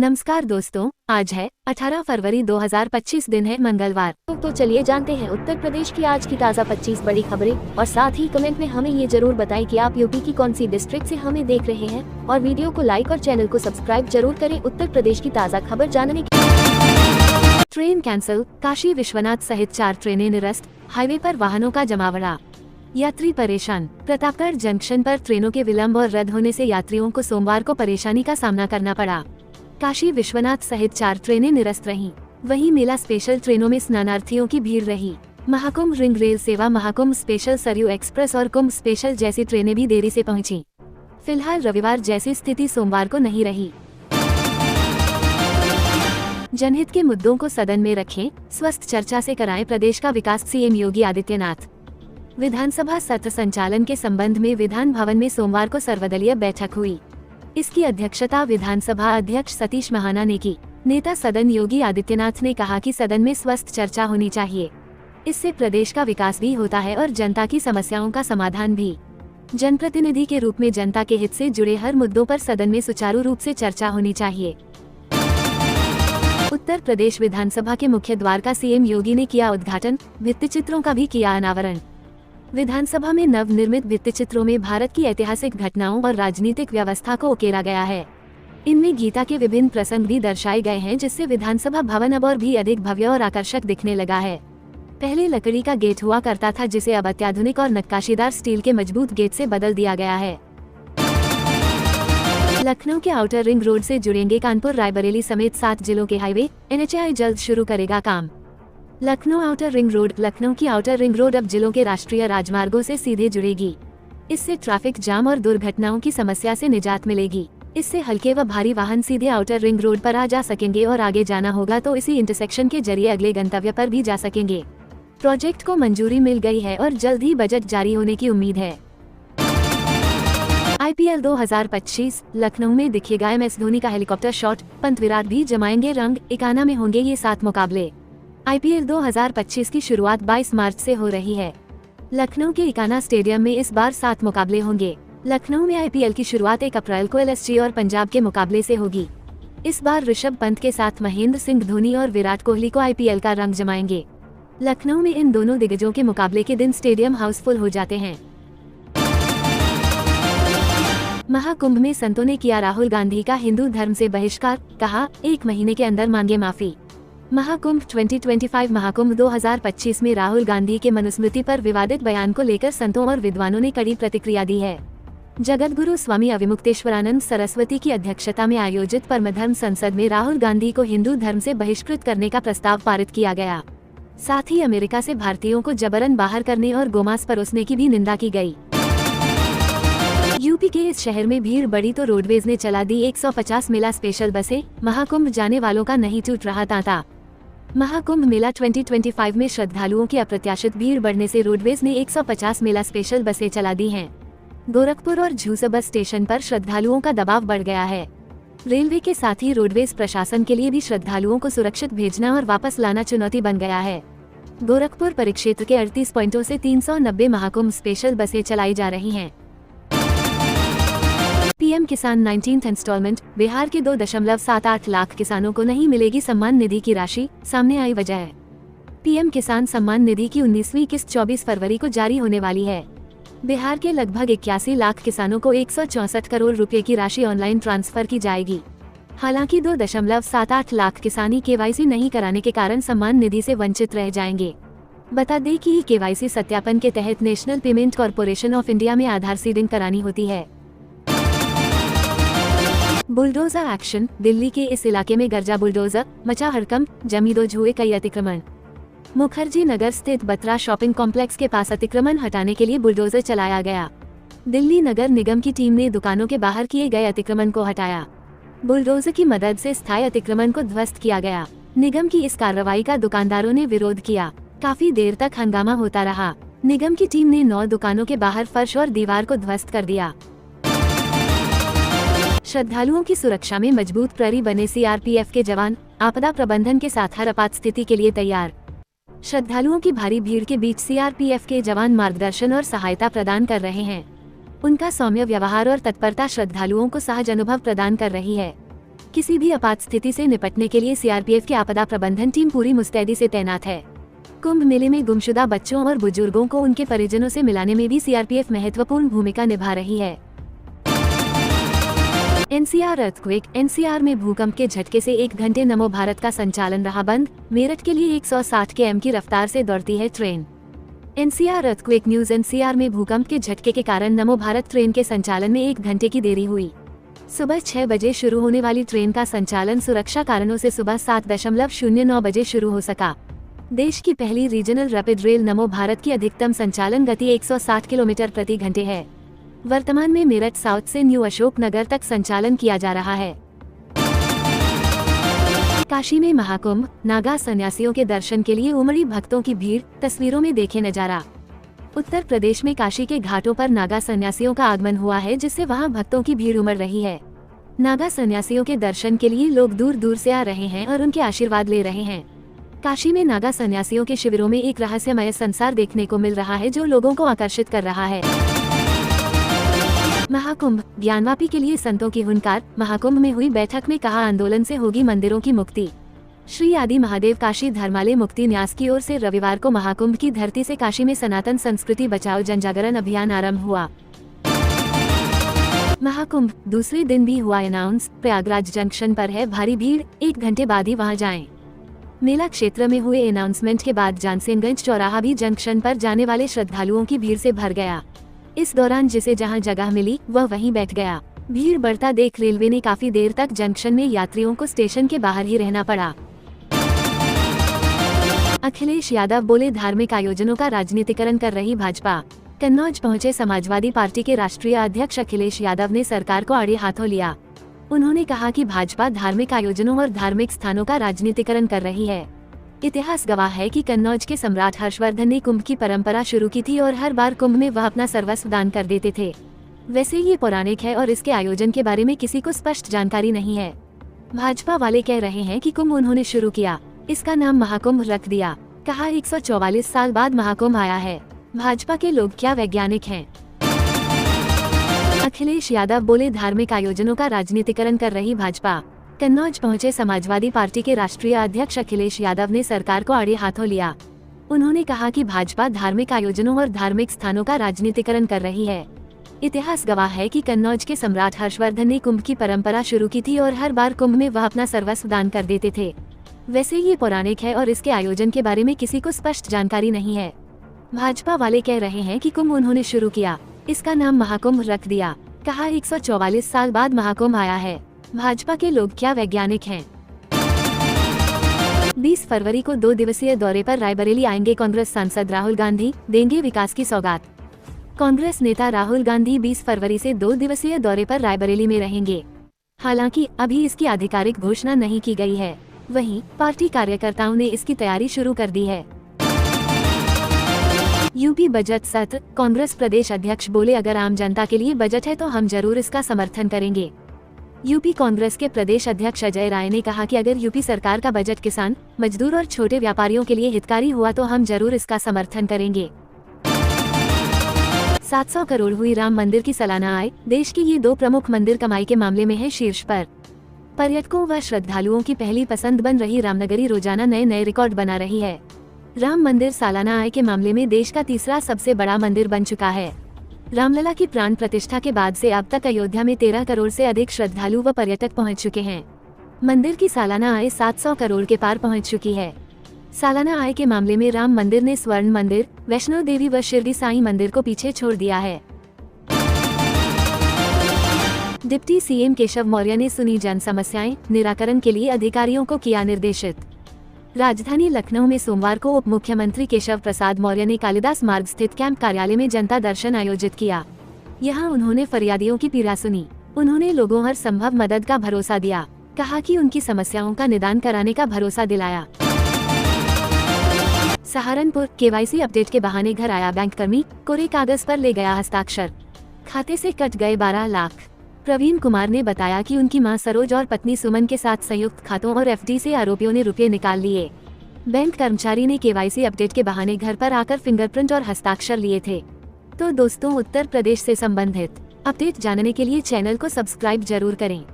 नमस्कार दोस्तों, आज है 18 फरवरी 2025, दिन है मंगलवार। तो चलिए जानते हैं उत्तर प्रदेश की आज की ताज़ा 25 बड़ी खबरें और साथ ही कमेंट में हमें ये जरूर बताएं कि आप यूपी की कौन सी डिस्ट्रिक्ट से हमें देख रहे हैं और वीडियो को लाइक और चैनल को सब्सक्राइब जरूर करें उत्तर प्रदेश की ताज़ा खबर जानने के। ट्रेन कैंसिल, काशी विश्वनाथ सहित 4 ट्रेनें निरस्त, हाईवे पर वाहनों का जमावड़ा, यात्री परेशान। प्रतापगढ़ जंक्शन पर ट्रेनों के विलंब और रद्द होने से यात्रियों को सोमवार को परेशानी का सामना करना पड़ा। काशी विश्वनाथ सहित 4 ट्रेनें निरस्त रहीं। वहीं मेला स्पेशल ट्रेनों में स्नानार्थियों की भीड़ रही। महाकुंभ रिंग रेल सेवा, महाकुंभ स्पेशल, सरयू एक्सप्रेस और कुंभ स्पेशल जैसी ट्रेनें भी देरी से पहुंची। फिलहाल रविवार जैसी स्थिति सोमवार को नहीं रही। जनहित के मुद्दों को सदन में रखें, स्वस्थ चर्चा से कराएं प्रदेश का विकास, सीएम योगी आदित्यनाथ। विधानसभा सत्र संचालन के संबंध में विधान भवन में सोमवार को सर्वदलीय बैठक हुई। इसकी अध्यक्षता विधानसभा अध्यक्ष सतीश महाना ने की। नेता सदन योगी आदित्यनाथ ने कहा कि सदन में स्वस्थ चर्चा होनी चाहिए। इससे प्रदेश का विकास भी होता है और जनता की समस्याओं का समाधान भी। जनप्रतिनिधि के रूप में जनता के हित से जुड़े हर मुद्दों पर सदन में सुचारू रूप से चर्चा होनी चाहिए। उत्तर प्रदेश विधानसभा के मुख्य द्वार का सीएम योगी ने किया उद्घाटन, भित्तिचित्रों का भी किया अनावरण। विधानसभा में नव निर्मित भित्तिचित्रों में भारत की ऐतिहासिक घटनाओं और राजनीतिक व्यवस्था को उकेरा गया है। इनमें गीता के विभिन्न प्रसंग भी दर्शाए गए हैं, जिससे विधानसभा भवन अब और भी अधिक भव्य और आकर्षक दिखने लगा है। पहले लकड़ी का गेट हुआ करता था, जिसे अब अत्याधुनिक और नक्काशीदार स्टील के मजबूत गेट से बदल दिया गया है। लखनऊ के आउटर रिंग रोड से जुड़ेंगे कानपुर, रायबरेली समेत 7 जिलों के हाईवे। NHAI जल्द शुरू करेगा काम। Lucknow outer ring road, Lucknow की आउटर रिंग रोड अब जिलों के राष्ट्रीय राजमार्गों से सीधे जुड़ेगी। इससे ट्रैफिक जाम और दुर्घटनाओं की समस्या से निजात मिलेगी। इससे हल्के व भारी वाहन सीधे आउटर रिंग रोड पर आ जा सकेंगे और आगे जाना होगा तो इसी इंटरसेक्शन के जरिए अगले गंतव्य पर भी जा सकेंगे। प्रोजेक्ट को मंजूरी मिल गई है और जल्द ही बजट जारी होने की उम्मीद है। IPL 2025, लखनऊ में दिखेगा MS धोनी का हेलीकॉप्टर शॉट, पंत विराट भी जमाएंगे रंग। इकाना में होंगे ये 7 मुकाबले। IPL 2025 की शुरुआत 22 मार्च से हो रही है। लखनऊ के इकाना स्टेडियम में इस बार 7 मुकाबले होंगे। लखनऊ में IPL की शुरुआत 1 अप्रैल को LSG और पंजाब के मुकाबले से होगी। इस बार ऋषभ पंत के साथ महेंद्र सिंह धोनी और विराट कोहली को IPL का रंग जमाएंगे। लखनऊ में इन दोनों दिग्गजों के मुकाबले के दिन स्टेडियम हाउसफुल हो जाते हैं। महाकुंभ में संतों ने किया राहुल गांधी का हिंदू धर्म से बहिष्कार, कहा 1 महीने के अंदर मांगे माफी। महाकुंभ 2025 महाकुंभ 2025 में राहुल गांधी के मनुस्मृति पर विवादित बयान को लेकर संतों और विद्वानों ने कड़ी प्रतिक्रिया दी है। जगतगुरु स्वामी अविमुक्तेश्वरानंद सरस्वती की अध्यक्षता में आयोजित परमधर्म संसद में राहुल गांधी को हिंदू धर्म से बहिष्कृत करने का प्रस्ताव पारित किया गया। साथ ही अमेरिका से भारतीयों को जबरन बाहर करने और गोमांस परोसने की भी निंदा की गई। यूपी के इस शहर में भीड़ बढ़ी तो रोडवेज ने चला दी 150 मेला स्पेशल बसें। महाकुंभ जाने वालों का नहीं टूट रहा तांता। महाकुंभ मेला 2025 में श्रद्धालुओं की अप्रत्याशित भीड़ बढ़ने से रोडवेज ने 150 मेला स्पेशल बसें चला दी हैं। गोरखपुर और झूसा बस स्टेशन पर श्रद्धालुओं का दबाव बढ़ गया है। रेलवे के साथ ही रोडवेज प्रशासन के लिए भी श्रद्धालुओं को सुरक्षित भेजना और वापस लाना चुनौती बन गया है। गोरखपुर परिक्षेत्र के 38 पॉइंटों से 390 महाकुंभ स्पेशल बसें चलाई जा रही हैं। PM किसान 19th इंस्टॉलमेंट, बिहार के 2.78 लाख किसानों को नहीं मिलेगी सम्मान निधि की राशि, सामने आई वजह। PM किसान सम्मान निधि की 19वीं किस्त 24 फरवरी को जारी होने वाली है। बिहार के लगभग 81 लाख किसानों को 164 करोड़ रुपए की राशि ऑनलाइन ट्रांसफर की जाएगी। हालांकि 2.78 लाख किसानी KYC नहीं कराने के कारण सम्मान निधि से वंचित रह जाएंगे। बता दें कि KYC सत्यापन के तहत national payment corporation of India में आधार सीडिंग करानी होती है। बुलडोजर एक्शन, दिल्ली के इस इलाके में गरजा बुलडोजर, मचा हड़कंप, जमी 2 हुए कई अतिक्रमण। मुखर्जी नगर स्थित बत्रा शॉपिंग कॉम्प्लेक्स के पास अतिक्रमण हटाने के लिए बुलडोजर चलाया गया। दिल्ली नगर निगम की टीम ने दुकानों के बाहर किए गए अतिक्रमण को हटाया। बुलडोजर की मदद से स्थायी अतिक्रमण को ध्वस्त किया गया। निगम की इस कार्रवाई का दुकानदारों ने विरोध किया। काफी देर तक हंगामा होता रहा। निगम की टीम ने 9 दुकानों के बाहर फर्श और दीवार को ध्वस्त कर दिया। श्रद्धालुओं की सुरक्षा में मजबूत प्रहरी बने CRPF के जवान, आपदा प्रबंधन के साथ हर आपात स्थिति के लिए तैयार। श्रद्धालुओं की भारी भीड़ के बीच CRPF के जवान मार्गदर्शन और सहायता प्रदान कर रहे हैं। उनका सौम्य व्यवहार और तत्परता श्रद्धालुओं को सहज अनुभव प्रदान कर रही है। किसी भी आपात स्थिति से निपटने के लिए सीआरपीएफ की आपदा प्रबंधन टीम पूरी मुस्तैदी से तैनात है। कुंभ मेले में गुमशुदा बच्चों और बुजुर्गों को उनके परिजनों से मिलाने में भी सीआरपीएफ महत्वपूर्ण भूमिका निभा रही है। NCR earthquake. एनसीआर में भूकंप के झटके से 1 घंटे नमो भारत का संचालन रहा बंद। मेरठ के लिए 160 km की रफ्तार से दौड़ती है train. NCR earthquake news. NCR में भूकंप के झटके के कारण नमो भारत ट्रेन के संचालन में 1 घंटे की देरी हुई। सुबह 6 बजे शुरू होने वाली ट्रेन का संचालन सुरक्षा कारणों से सुबह 7:09 बजे शुरू हो सका। देश की पहली रीजनल रैपिड रेल नमो भारत की अधिकतम संचालन गति 160 किलोमीटर प्रति घंटे है। वर्तमान में मेरठ साउथ से न्यू अशोक नगर तक संचालन किया जा रहा है। काशी में महाकुंभ। नागा सन्यासियों के दर्शन के लिए उमड़ी भक्तों की भीड़। तस्वीरों में देखे नजारा। उत्तर प्रदेश में काशी के घाटों पर नागा सन्यासियों का आगमन हुआ है, जिससे वहां भक्तों की भीड़ उमड़ रही है। नागा सन्यासियों के दर्शन के लिए लोग दूर दूर से आ रहे हैं और उनके आशीर्वाद ले रहे हैं। काशी में नागा सन्यासियों के शिविरों में एक रहस्यमय संसार देखने को मिल रहा है, जो लोगों को आकर्षित कर रहा है। महाकुंभ। ज्ञानवापी के लिए संतों की हुंकार। महाकुंभ में हुई बैठक में कहा, आंदोलन से होगी मंदिरों की मुक्ति। श्री आदि महादेव काशी धर्मालय मुक्ति न्यास की ओर से रविवार को महाकुंभ की धरती से काशी में सनातन संस्कृति बचाओ जनजागरण अभियान आरंभ हुआ। महाकुंभ दूसरे दिन भी हुआ अनाउंस। प्रयागराज जंक्शन पर है भारी भीड़, 1 घंटे बाद ही वहां जाएं। मेला क्षेत्र में हुए अनाउंसमेंट के बाद जानसेनगंज चौराहा भी जंक्शन पर जाने वाले श्रद्धालुओं की भीड़ से भर गया। इस दौरान जिसे जहां जगह मिली वह वहीं बैठ गया। भीड़ बढ़ता देख रेलवे ने काफी देर तक जंक्शन में यात्रियों को स्टेशन के बाहर ही रहना पड़ा। अखिलेश यादव बोले, धार्मिक आयोजनों का राजनीतिकरण कर रही भाजपा। कन्नौज पहुंचे समाजवादी पार्टी के राष्ट्रीय अध्यक्ष अखिलेश यादव ने सरकार को आड़े हाथों लिया। उन्होंने कहा कि भाजपा धार्मिक आयोजनों और धार्मिक स्थानों का राजनीतिकरण कर रही है। इतिहास गवाह है कि कन्नौज के सम्राट हर्षवर्धन ने कुंभ की परंपरा शुरू की थी और हर बार कुंभ में वह अपना सर्वस्व दान कर देते थे। वैसे ये पौराणिक है और इसके आयोजन के बारे में किसी को स्पष्ट जानकारी नहीं है। भाजपा वाले कह रहे हैं कि कुंभ उन्होंने शुरू किया, इसका नाम महाकुंभ रख दिया। कहा 144 साल बाद महाकुंभ आया है। भाजपा के लोग क्या वैज्ञानिक हैं? अखिलेश यादव बोले, धार्मिक आयोजनों का राजनीतिकरण कर रही भाजपा। कन्नौज पहुंचे समाजवादी पार्टी के राष्ट्रीय अध्यक्ष अखिलेश यादव ने सरकार को आड़े हाथों लिया। उन्होंने कहा कि भाजपा धार्मिक आयोजनों और धार्मिक स्थानों का राजनीतिकरण कर रही है। इतिहास गवाह है कि कन्नौज के सम्राट हर्षवर्धन ने कुंभ की परंपरा शुरू की थी और हर बार कुंभ में वह अपना सर्वस्व दान कर देते थे। वैसे ये पौराणिक है और इसके आयोजन के बारे में किसी को स्पष्ट जानकारी नहीं है। भाजपा वाले कह रहे हैं कि कुंभ उन्होंने शुरू किया, इसका नाम महाकुंभ रख दिया। कहा 144 साल बाद महाकुंभ आया है। भाजपा के लोग क्या वैज्ञानिक हैं? 20 फरवरी को 2 दिवसीय दौरे पर रायबरेली आएंगे कांग्रेस सांसद राहुल गांधी, देंगे विकास की सौगात। कांग्रेस नेता राहुल गांधी 20 फरवरी से 2 दिवसीय दौरे पर रायबरेली में रहेंगे। हालांकि अभी इसकी आधिकारिक घोषणा नहीं की गई है। वहीं पार्टी कार्यकर्ताओं ने इसकी तैयारी शुरू कर दी है। यूपी बजट सत्र। कांग्रेस प्रदेश अध्यक्ष बोले, अगर आम जनता के लिए बजट है तो हम जरूर इसका समर्थन करेंगे। यूपी कांग्रेस के प्रदेश अध्यक्ष अजय राय ने कहा कि अगर यूपी सरकार का बजट किसान, मजदूर और छोटे व्यापारियों के लिए हितकारी हुआ तो हम जरूर इसका समर्थन करेंगे। 700 करोड़ हुई राम मंदिर की सालाना आय। देश की ये 2 प्रमुख मंदिर कमाई के मामले में है शीर्ष पर। पर्यटकों व श्रद्धालुओं की पहली पसंद बन रही रामनगरी रोजाना नए नए रिकॉर्ड बना रही है। राम मंदिर सालाना आय के मामले में देश का तीसरा सबसे बड़ा मंदिर बन चुका है। रामलला की प्राण प्रतिष्ठा के बाद से अब तक अयोध्या में 13 करोड़ से अधिक श्रद्धालु व पर्यटक पहुंच चुके हैं। मंदिर की सालाना आय 700 करोड़ के पार पहुंच चुकी है। सालाना आय के मामले में राम मंदिर ने स्वर्ण मंदिर, वैष्णो देवी व शिरडी साईं मंदिर को पीछे छोड़ दिया है। डिप्टी सीएम केशव मौर्य ने सुनी जन समस्याएं, निराकरण के लिए अधिकारियों को किया निर्देशित। राजधानी लखनऊ में सोमवार को उप मुख्यमंत्री केशव प्रसाद मौर्य ने कालिदास मार्ग स्थित कैंप कार्यालय में जनता दर्शन आयोजित किया। यहां उन्होंने फरियादियों की पीड़ा सुनी। उन्होंने लोगों हर संभव मदद का भरोसा दिया। कहा कि उनकी समस्याओं का निदान कराने का भरोसा दिलाया। सहारनपुर। केवाईसी अपडेट के बहाने घर आया बैंक कर्मी, कोरे कागज पर ले गया हस्ताक्षर। खाते से कट गए 12 लाख। प्रवीण कुमार ने बताया कि उनकी मां सरोज और पत्नी सुमन के साथ संयुक्त खातों और एफडी से आरोपियों ने रुपए निकाल लिए। बैंक कर्मचारी ने केवाईसी अपडेट के बहाने घर पर आकर फिंगरप्रिंट और हस्ताक्षर लिए थे। तो दोस्तों, उत्तर प्रदेश से संबंधित अपडेट जानने के लिए चैनल को सब्सक्राइब जरूर करें।